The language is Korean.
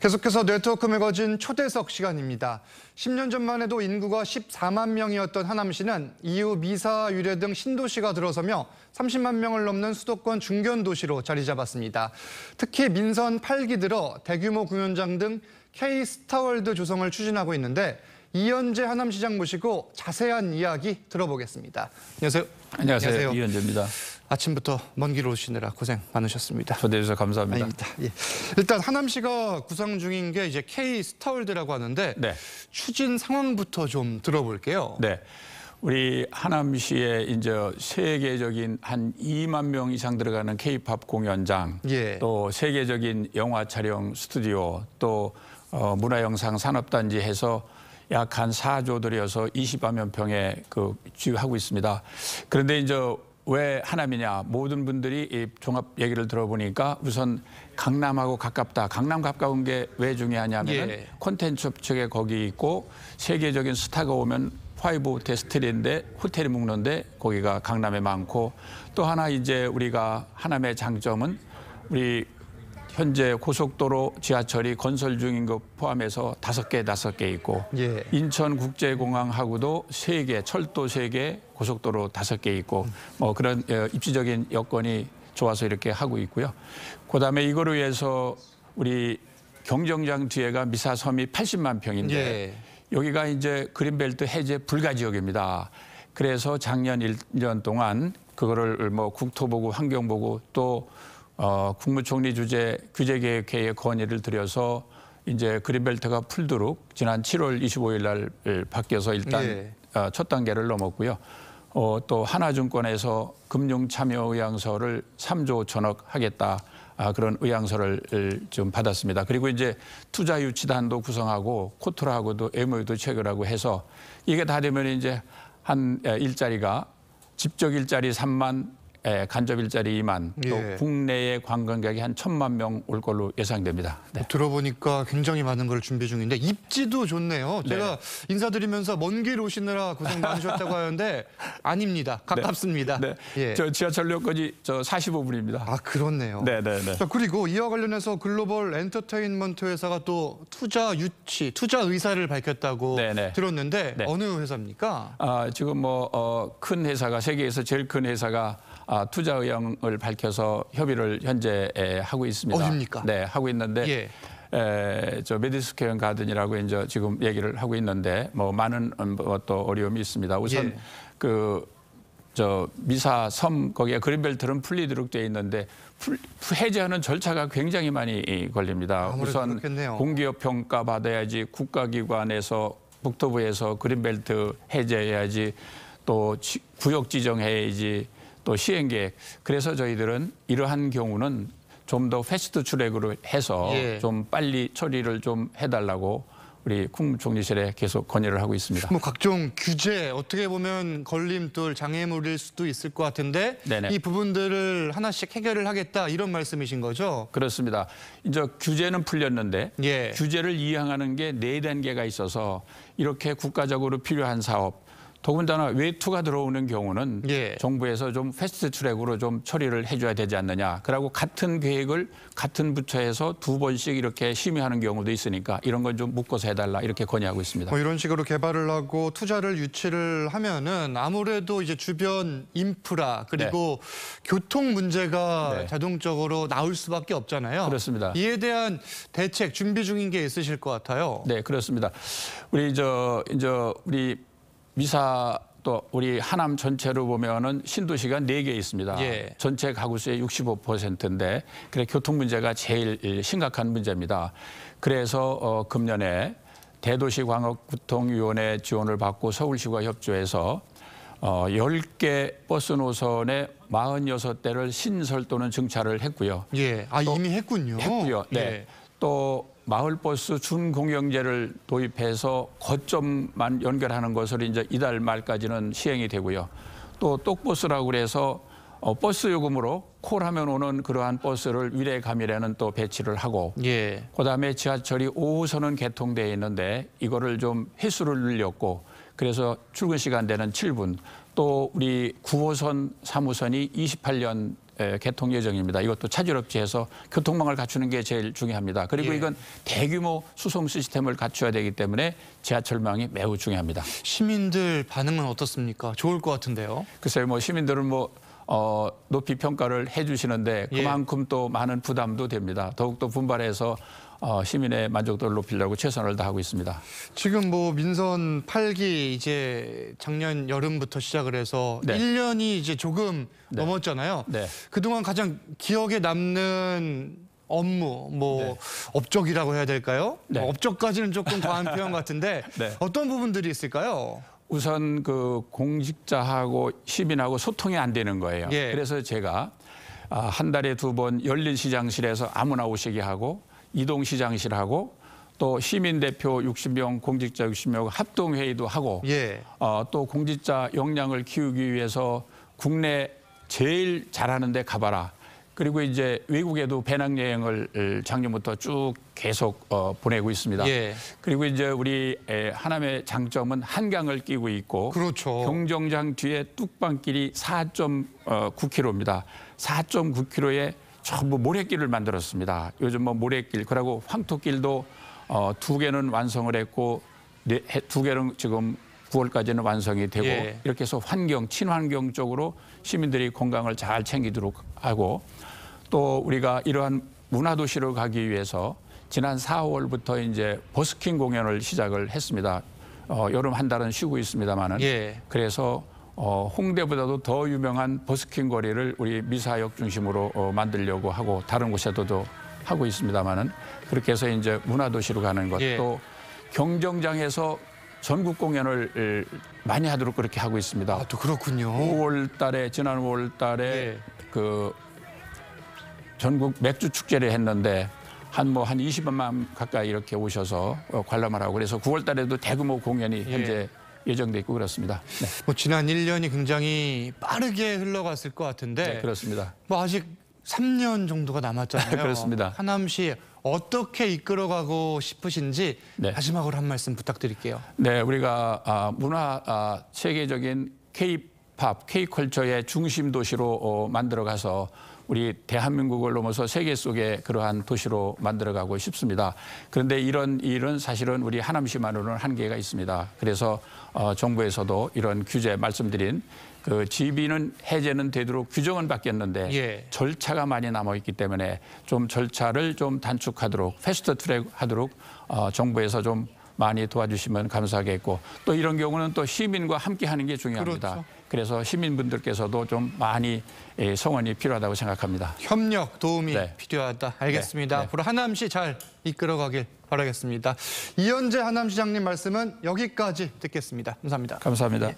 계속해서 네트워크 매거진 초대석 시간입니다. 10년 전만 해도 인구가 14만 명이었던 하남시는 이후 미사, 유례 등 신도시가 들어서며 30만 명을 넘는 수도권 중견 도시로 자리 잡았습니다. 특히 민선 8기 들어 대규모 공연장 등 K-스타월드 조성을 추진하고 있는데 이현재 하남시장 모시고 자세한 이야기 들어보겠습니다. 안녕하세요. 안녕하세요. 이현재입니다. 아침부터 먼 길 오시느라 고생 많으셨습니다. 초대해 주셔서 감사합니다. 아닙니다. 예. 일단 하남시가 구상 중인 게 이제 K-스타월드라고 하는데 네. 추진 상황부터 좀 들어볼게요. 네. 우리 하남시에 이제 세계적인 한 2만 명 이상 들어가는 K-팝 공연장, 예. 또 세계적인 영화 촬영 스튜디오, 또 문화영상 산업단지 해서 약 한 4조 들여서 20만 평에 지휘하고 있습니다. 그런데 이제 왜 하남이냐? 모든 분들이 이 종합 얘기를 들어보니까 우선 강남하고 가깝다. 강남 가까운 게 왜 중요하냐면 예. 콘텐츠 업체가 거기 있고 세계적인 스타가 오면 파이브 호텔 스틸인데 호텔이 묵는데 거기가 강남에 많고 또 하나 이제 우리가 하남의 장점은 우리 현재 고속도로 지하철이 건설 중인 것 포함해서 5개 있고 예. 인천국제공항하고도 3개, 철도 3개, 고속도로 5개 있고 뭐 그런 입지적인 여건이 좋아서 이렇게 하고 있고요. 그다음에 이거로 위해서 우리 경정장 뒤에가 미사섬이 80만 평인데 예. 여기가 이제 그린벨트 해제 불가 지역입니다. 그래서 작년 1년 동안 그거를 뭐 국토보고 환경보고 또 국무총리 주재 규제계획회의에 건의를 드려서 이제 그린벨트가 풀도록 지난 7월 25일 날 바뀌어서 일단 예. 첫 단계를 넘었고요. 또 하나증권에서 금융참여의향서를 3조 5천억 하겠다. 그런 의향서를 좀 받았습니다. 그리고 이제 투자유치단도 구성하고 코트라하고도 MOU도 체결하고 해서 이게 다 되면 이제 한 일자리가 집적 일자리 3만, 간접 일자리 2만, 또 예. 국내의 관광객이 한 1,000만 명 올 걸로 예상됩니다. 네. 들어보니까 굉장히 많은 걸 준비 중인데 입지도 좋네요. 제가 인사드리면서 먼 길 오시느라 고생 많으셨다고 하는데 아닙니다. 가깝습니다. 네. 예. 저 지하철역까지 45분입니다. 아, 그렇네요. 네네네. 자, 그리고 이와 관련해서 글로벌 엔터테인먼트 회사가 또 투자 유치, 투자 의사를 밝혔다고 네네. 들었는데 네. 어느 회사입니까? 지금 큰 회사가 세계에서 제일 큰 회사가 투자 의향을 밝혀서 협의를 현재 하고 있습니다. 어딥니까? 네, 하고 있는데 저 메디스퀘어 가든이라고 이제 지금 얘기를 하고 있는데 뭐 많은 또 어려움이 있습니다. 우선 저 미사 섬 거기에 그린벨트는 풀리도록 돼 있는데 해제하는 절차가 굉장히 많이 걸립니다. 우선 그렇겠네요. 공기업 평가 받아야지 국가기관에서 국토부에서 그린벨트 해제해야지 또 구역 지정해야지 또 시행계획. 그래서 저희들은 이러한 경우는 좀 더 패스트 트랙으로 해서 좀 빨리 처리를 좀 해달라고 우리 국무총리실에 계속 건의를 하고 있습니다. 뭐 각종 규제, 어떻게 보면 걸림돌, 장애물일 수도 있을 것 같은데 네네. 이 부분들을 하나씩 해결을 하겠다 이런 말씀이신 거죠? 그렇습니다. 이제 규제는 풀렸는데 예. 규제를 이행하는 게 4단계가 있어서 이렇게 국가적으로 필요한 사업 더군다나 외투가 들어오는 경우는 정부에서 좀 패스트 트랙으로 좀 처리를 해줘야 되지 않느냐. 그리고 같은 계획을 같은 부처에서 2번씩 이렇게 심의하는 경우도 있으니까 이런 건 좀 묶어서 해달라 이렇게 건의하고 있습니다. 뭐 이런 식으로 개발을 하고 투자를 유치를 하면은 아무래도 이제 주변 인프라 그리고 교통 문제가 자동적으로 나올 수밖에 없잖아요. 그렇습니다. 이에 대한 대책 준비 중인 게 있으실 것 같아요. 네, 그렇습니다. 우리 우리 미사 또 우리 하남 전체로 보면은 신도시가 4개 있습니다. 전체 가구수의 65%인데 그래 교통 문제가 제일 심각한 문제입니다. 그래서 금년에 대도시광역교통위원회 지원을 받고 서울시와 협조해서 10개 버스 노선에 46대를 신설 또는 증차를 했고요. 이미 했군요. 했고요. 네. 또 마을버스 준공영제를 도입해서 거점만 연결하는 것을 이제 이달 말까지는 시행이 되고요. 또 똑버스라고 그래서 버스 요금으로 콜하면 오는 그러한 버스를 위례 가밀에는 또 배치를 하고 그다음에 지하철이 5호선은 개통되어 있는데 이거를 좀 횟수를 늘렸고 그래서 출근 시간대는 7분 또 우리 9호선, 3호선이 28년 개통 예정입니다. 이것도 차질없이해서 교통망을 갖추는 게 제일 중요합니다. 그리고 예. 이건 대규모 수송 시스템을 갖춰야 되기 때문에 지하철망이 매우 중요합니다. 시민들 반응은 어떻습니까? 좋을 것 같은데요. 글쎄요, 뭐 시민들은 높이 평가를 해주시는데 그만큼 또 많은 부담도 됩니다. 더욱더 분발해서 시민의 만족도를 높이려고 최선을 다하고 있습니다. 지금 뭐 민선 8기 이제 작년 여름부터 시작을 해서 네. 1년이 이제 조금 네. 넘었잖아요. 네. 그동안 가장 기억에 남는 업무, 네. 업적이라고 해야 될까요? 네. 업적까지는 조금 과한 표현 같은데 네. 어떤 부분들이 있을까요? 우선 그 공직자하고 시민하고 소통이 안 되는 거예요. 예. 그래서 제가 한 달에 2번 열린 시장실에서 아무나 오시게 하고 이동 시장실하고 또 시민 대표 60명, 공직자 60명 합동 회의도 하고 예. 또 공직자 역량을 키우기 위해서 국내 제일 잘하는 데 가봐라. 그리고 이제 외국에도 배낭여행을 작년부터 쭉 계속 보내고 있습니다. 예. 그리고 이제 우리 하남의 장점은 한강을 끼고 있고 그렇죠. 경정장 뒤에 뚝방길이 4.9km입니다. 4.9km에 전부 모래길을 만들었습니다. 요즘 뭐 모래길, 그리고 황토길도 2개는 완성을 했고 2개는 지금 9월까지는 완성이 되고 예. 이렇게 해서 친환경 쪽으로 시민들이 건강을 잘 챙기도록 하고 또 우리가 이러한 문화도시로 가기 위해서 지난 4월부터 이제 버스킹 공연을 시작을 했습니다. 여름 한 달은 쉬고 있습니다만은 예. 그래서 홍대보다도 더 유명한 버스킹 거리를 우리 미사역 중심으로 만들려고 하고 다른 곳에도 하고 있습니다만은 그렇게 해서 이제 문화도시로 가는 것 예. 또 경정장에서 전국 공연을 많이 하도록 그렇게 하고 있습니다. 아, 또 그렇군요. 지난 5월 달에 예. 그 전국 맥주 축제를 했는데 한 20만 가까이 이렇게 오셔서 관람을 하고 그래서 9월 달에도 대규모 공연이 현재 예정돼 있고 그렇습니다. 네. 뭐 지난 1년이 굉장히 빠르게 흘러갔을 것 같은데 네, 그렇습니다. 뭐 아직 3년 정도가 남았잖아요. 그렇습니다. 하남시 어떻게 이끌어가고 싶으신지 네. 마지막으로 한 말씀 부탁드릴게요. 네, 우리가 세계적인 K-팝, K-컬처의 중심 도시로 만들어가서 우리 대한민국을 넘어서 세계 속의 그러한 도시로 만들어가고 싶습니다. 그런데 이런 일은 사실은 우리 하남시만으로는 한계가 있습니다. 그래서 정부에서도 이런 규제 말씀드린 그 지비는 해제는 되도록 규정은 바뀌었는데 예. 절차가 많이 남아있기 때문에 좀 절차를 좀 단축하도록 패스트 트랙 하도록 정부에서 좀 많이 도와주시면 감사하겠고 또 이런 경우는 또 시민과 함께 하는 게 중요합니다. 그렇죠. 그래서 시민분들께서도 좀 많이 성원이 필요하다고 생각합니다. 협력, 도움이 네. 필요하다. 알겠습니다. 네. 앞으로 하남시 잘 이끌어가길 바라겠습니다. 이현재 하남시장님 말씀은 여기까지 듣겠습니다. 감사합니다. 감사합니다. 예.